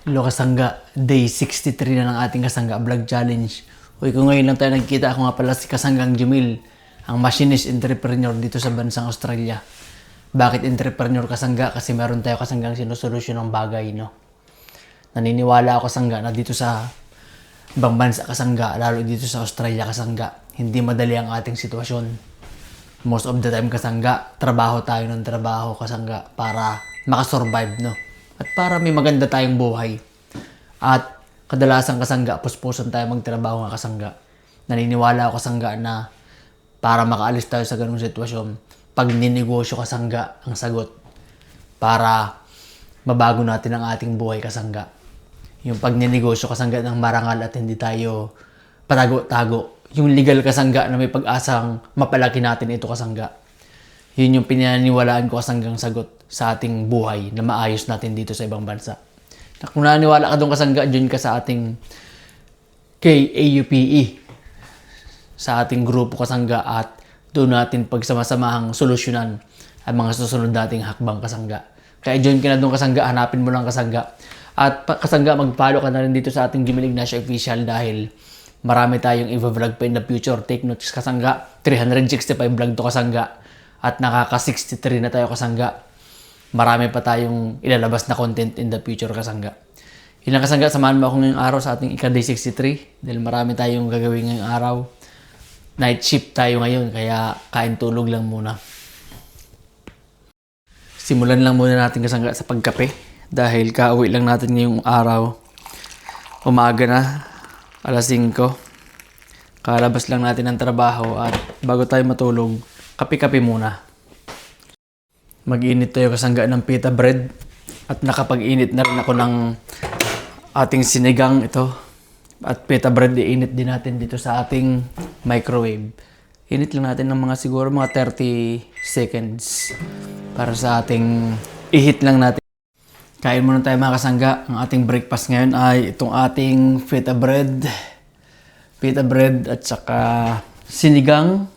Hello kasangga, day 63 na ng ating kasangga vlog challenge. Uy, kung ngayon lang tayo nagkita, ako nga pala si Kasanggang Jumil, ang machinist entrepreneur dito sa bansang Australia. Bakit entrepreneur kasangga? Kasi meron tayo kasanggang sinusolusyon ng bagay, no? Naniniwala ako kasangga na dito sa ibang bansa kasangga, lalo dito sa Australia kasangga, hindi madali ang ating sitwasyon. Most of the time kasangga, trabaho tayo ng trabaho kasangga para makasurvive, no? At para may maganda tayong buhay. At kadalasan kasangga, puspusan tayo magtrabaho nga kasangga. Naniniwala ako kasangga na para makaalis tayo sa ganung sitwasyon, pag ninegosyo kasangga ang sagot para mabago natin ang ating buhay kasangga. Yung pag ninegosyo kasangga ng marangal at hindi tayo patago-tago. Yung legal kasangga na may pag-asang mapalaki natin ito kasangga. Yun yung pinaniwalaan ko kasanggang sagot sa ating buhay na maayos natin dito sa ibang bansa. Kung naniniwala ka doon kasangga, dyan ka sa ating KAUPE, sa ating grupo kasangga, at doon natin pagsamasamaang solusyonan ang mga susunod nating hakbang kasangga. Kaya dyan ka na doon kasangga, hanapin mo lang kasangga. At kasangga, mag-follow ka na rin dito sa ating Jumil Ignacio Official dahil marami tayong i-vlog pa in the future. Take notes kasangga, 365 vlog to kasangga. At nakaka-63 na tayo kasangga. Marami pa tayong ilalabas na content in the future kasangga. Yun lang kasangga, samahan mo ako ngayong araw sa ating ika-day 63 dahil marami tayong gagawin ngayong araw. Night shift tayo ngayon kaya kain tulog lang muna. Simulan lang muna natin kasangga sa pagkape dahil kauwi lang natin ngayong araw. Umaga na, alas 5. Kalabas lang natin ng trabaho at bago tayo matulog, kape-kape muna. Mag-init tayo kasangga ng pita bread at nakapag-init na rin ako ng ating sinigang ito. At pita bread, iinit din natin dito sa ating microwave. Init lang natin ng mga siguro mga 30 seconds para sa ating ihit lang natin. Kain muna tayo mga kasangga. Ang ating breakfast ngayon ay itong ating pita bread at saka sinigang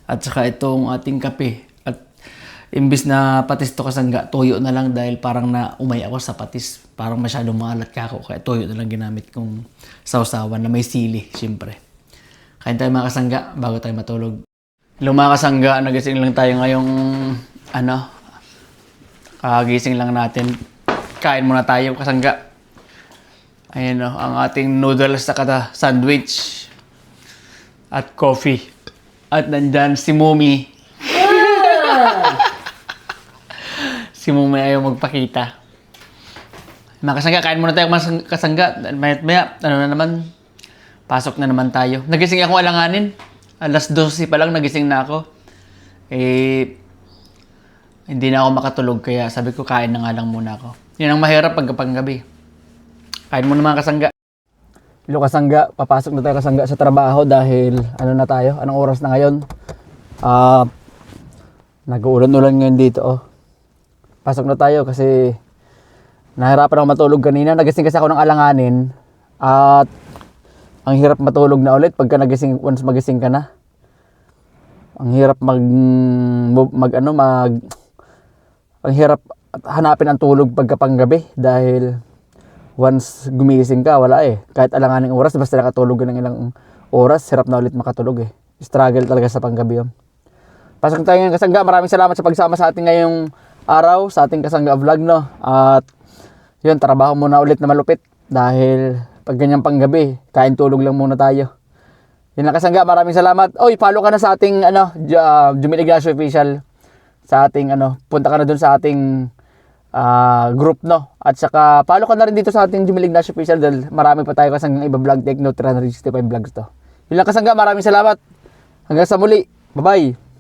at saka itong ating kape. Imbis na patis to kasangga, toyo na lang dahil parang naumay ako sa patis. Parang masyadong maalat ka ako, kaya toyo na lang ginamit kong sausawan na may sili, syempre. Kain tayo mga kasangga bago tayo matulog. Hello mga kasangga, nagising lang tayo ngayong kagising lang natin. Kain muna tayo kasangga. Ayan o, ang ating noodles sa kata sandwich at coffee. At nandyan si Mumi. Si Mumi ayaw magpakita. Mga kasangga, kain muna tayo mga kasangga. Maya, na naman, pasok na naman tayo. Nagising akong alanganin. Alas 12 pa lang nagising na ako. Hindi na ako makatulog kaya sabi ko kain na nga lang muna ako. Yun ang mahirap pagkapanggabi. Kain muna mga kasangga. Hello kasangga, papasok na tayo kasangga sa trabaho dahil na tayo? Anong oras na ngayon? Nag-uulan-ulan ngayon dito oh. Pasok na tayo kasi nahirapan ako matulog kanina. Nagising kasi ako ng alanganin at ang hirap matulog na ulit pagka nagising, once magising ka na. Ang hirap ang hirap hanapin ang tulog pagka panggabi dahil once gumising ka, wala eh. Kahit alanganing oras, basta nakatulog ka ng ilang oras, hirap na ulit makatulog eh. Struggle talaga sa panggabi yun. Pasok tayo ngayon kasangga. Maraming salamat sa pagsama sa ating ngayong araw, sa ating kasangga vlog, no? At yun, trabaho muna ulit na malupit dahil pag ganyan panggabi, kain tulog lang muna tayo. Yun lang kasangga, maraming salamat. Oy, follow ka na sa ating Jumil Ignacio Official. Sa ating punta ka na dun sa ating group, no? At saka follow ka na rin dito sa ating Jumil Ignacio Official dahil marami pa tayo kasanggang iba vlog. Take note, 365 vlogs to. Yun lang kasangga, maraming salamat. Hanggang sa muli. Bye-bye.